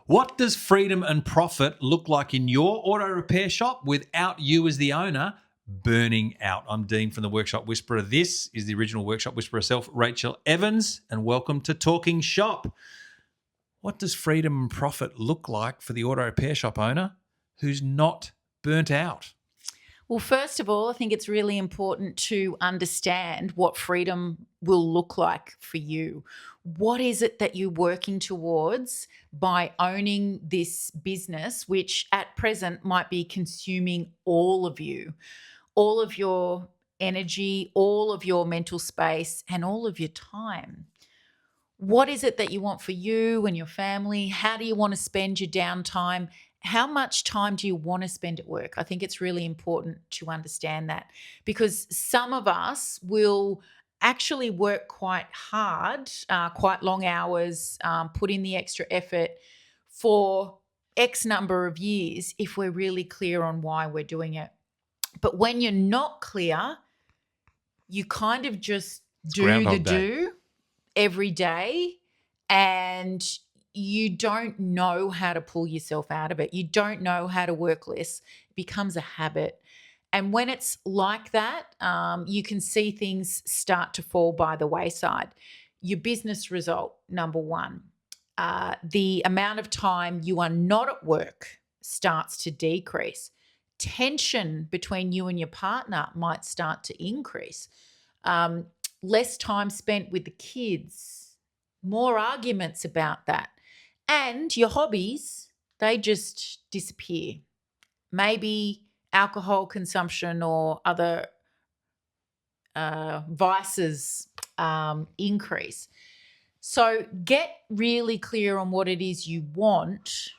What does freedom and profit look like in your auto repair shop without you as the owner burning out? I'm Dean from the Workshop Whisperer. This is the original Workshop Whisperer herself, Rachael Evans, and welcome to Talking Shop. What does freedom and profit look like for the auto repair shop owner who's not burnt out? Well, first of all, I think it's really important to understand what freedom will look like for you. What is it that you're working towards by owning this business, which at present might be consuming all of you, all of your energy, all of your mental space, and all of your time? What is it that you want for you and your family? How do you want to spend your downtime? How much time do you want to spend at work? I think it's really important to understand that, because some of us will actually work quite hard, quite long hours, put in the extra effort for X number of years if we're really clear on why we're doing it. But when you're not clear, you kind of just do the Groundhog Day. do every day, and you don't know how to pull yourself out of it. You don't know how to work less. It becomes a habit. And when it's like that, you can see things start to fall by the wayside. Your business result, number one, the amount of time you are not at work starts to decrease. Tension between you and your partner might start to increase. Less time spent with the kids, more arguments about that. And your hobbies, they just disappear. Maybe alcohol consumption or other vices increase. So get really clear on what it is you want,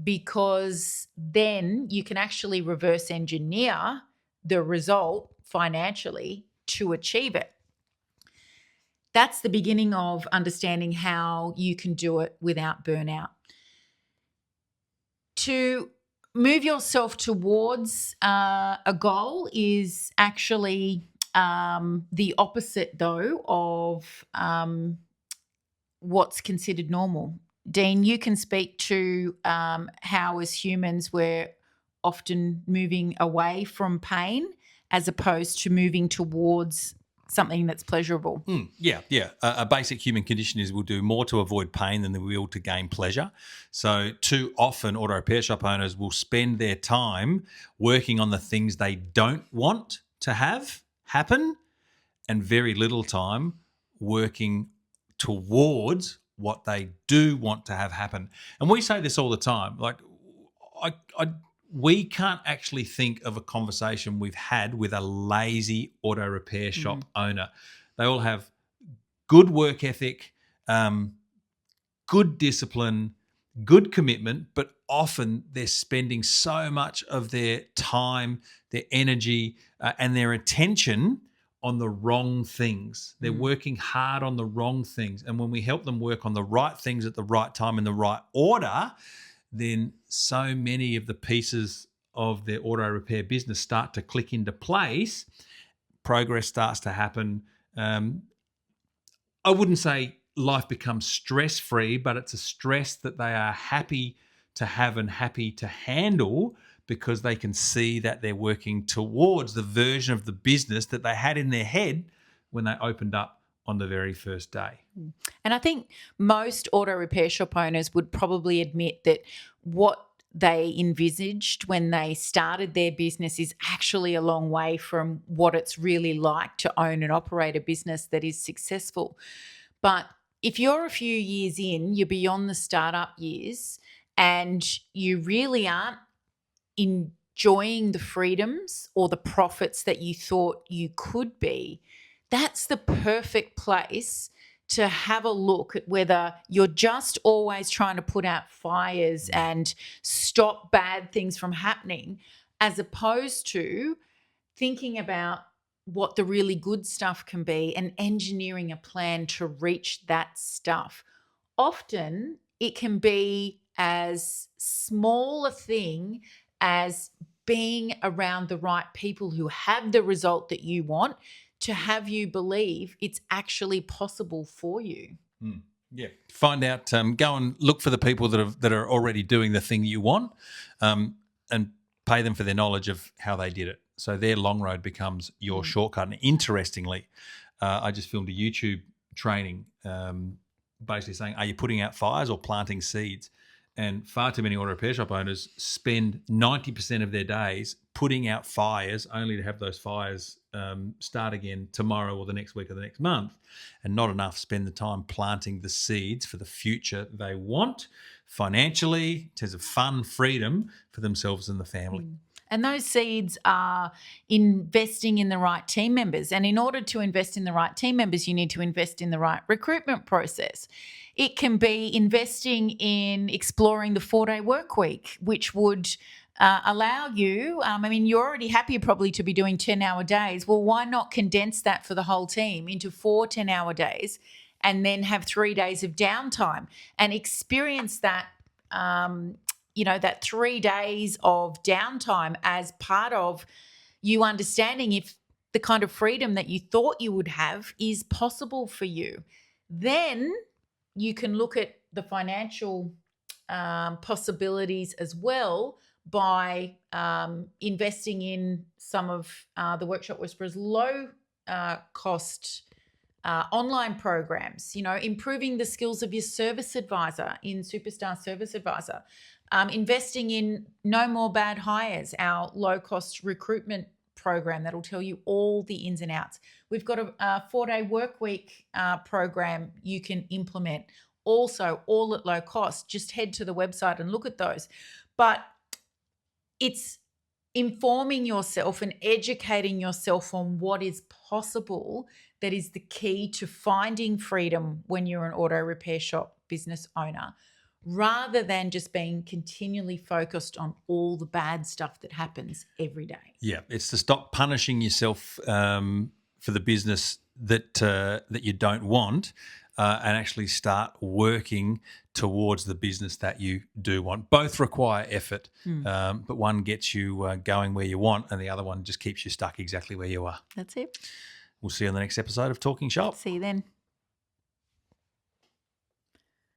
because then you can actually reverse engineer the result financially to achieve it. That's the beginning of understanding how you can do it without burnout. To move yourself towards a goal is actually the opposite, though, of what's considered normal. Dean, you can speak to how as humans we're often moving away from pain as opposed to moving towards something that's pleasurable. Yeah. A basic human condition is we'll do more to avoid pain than we will to gain pleasure. So too often auto repair shop owners will spend their time working on the things they don't want to have happen, and very little time working towards what they do want to have happen. And we say this all the time. Like, we can't actually think of a conversation we've had with a lazy auto repair shop owner. They all have good work ethic, good discipline, good commitment, but often they're spending so much of their time, their energy, and their attention on the wrong things. They're working hard on the wrong things. And when we help them work on the right things at the right time in the right order, then so many of the pieces of their auto repair business start to click into place. Progress starts to happen. I wouldn't say life becomes stress-free, but it's a stress that they are happy to have and happy to handle, because they can see that they're working towards the version of the business that they had in their head when they opened up on the very first day. And I think most auto repair shop owners would probably admit that what they envisaged when they started their business is actually a long way from what it's really like to own and operate a business that is successful. But if you're a few years in, you're beyond the startup years, and you really aren't enjoying the freedoms or the profits that you thought you could be, that's the perfect place to have a look at whether you're just always trying to put out fires and stop bad things from happening, as opposed to thinking about what the really good stuff can be and engineering a plan to reach that stuff. Often it can be as small a thing as being around the right people who have the result that you want, to have you believe it's actually possible for you. Yeah, find out. Go and look for the people that are already doing the thing you want, and pay them for their knowledge of how they did it. So their long road becomes your shortcut. And interestingly, I just filmed a YouTube training, basically saying, "Are you putting out fires or planting seeds?" And far too many auto repair shop owners spend 90% of their days putting out fires, only to have those fires start again tomorrow or the next week or the next month, and not enough spend the time planting the seeds for the future they want financially, in terms of fun, freedom for themselves and the family. And those seeds are investing in the right team members. And in order to invest in the right team members, you need to invest in the right recruitment process. It can be investing in exploring the 4-day work week, which would allow you, you're already happy probably to be doing 10-hour days. Well, why not condense that for the whole team into 4 10-hour days and then have 3 days of downtime and experience that that 3 days of downtime as part of you understanding if the kind of freedom that you thought you would have is possible for you. Then you can look at the financial possibilities as well by investing in some of the Workshop Whisperers low cost online programs, improving the skills of your service advisor in Superstar Service Advisor, investing in No More Bad Hires, our low-cost recruitment program that'll tell you all the ins and outs. We've got a 4-day work week program you can implement, also all at low cost. Just head to the website and look at those. But it's informing yourself and educating yourself on what is possible that is the key to finding freedom when you're an auto repair shop business owner, rather than just being continually focused on all the bad stuff that happens every day. Yeah, it's to stop punishing yourself for the business that you don't want, and actually start working towards the business that you do want. Both require effort, but one gets you going where you want, and the other one just keeps you stuck exactly where you are. That's it. We'll see you on the next episode of Talking Shop. See you then.